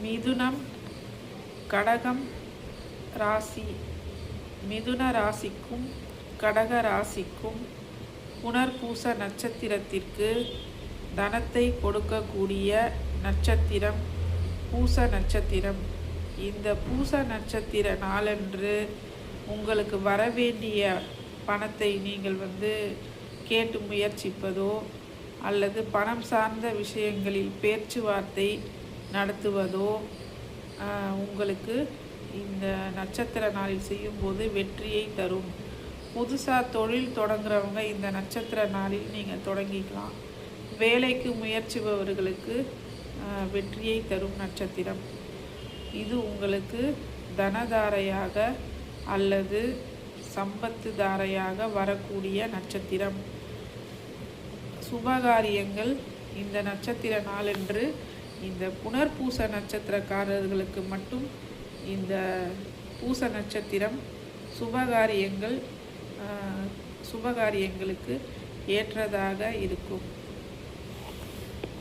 மிதுனம், கடகம் ராசி. மிதுன ராசிக்கும் கடக ராசிக்கும் புனர்பூச நட்சத்திரத்திற்கு தனத்தை கொடுக்கக்கூடிய நட்சத்திரம் பூச நட்சத்திரம். இந்த பூச நட்சத்திர நாளன்று உங்களுக்கு வரவேண்டிய பணத்தை நீங்கள் கேட்டு முயற்சிப்பதோ அல்லது பணம் சார்ந்த விஷயங்களில் பேச்சுவார்த்தை நடத்துவதோ உங்களுக்கு இந்த நட்சத்திர நாளில் செய்யும்போது வெற்றியை தரும். புதுசாக தொழில் தொடங்குறவங்க இந்த நட்சத்திர நாளில் நீங்கள் தொடங்கிக்கலாம். வேலைக்கு முயற்சிப்பவர்களுக்கு வெற்றியை தரும் நட்சத்திரம் இது. உங்களுக்கு தனதாரையாக அல்லது சம்பத்து தாரையாக வரக்கூடிய நட்சத்திரம். சுபகாரியங்கள் இந்த நட்சத்திர நாளன்று இந்த புனர்பூச நட்சத்திரக்காரர்களுக்கு மட்டும் இந்த பூச நட்சத்திரம் சுபகாரியங்களுக்கு ஏற்றதாக இருக்கும்.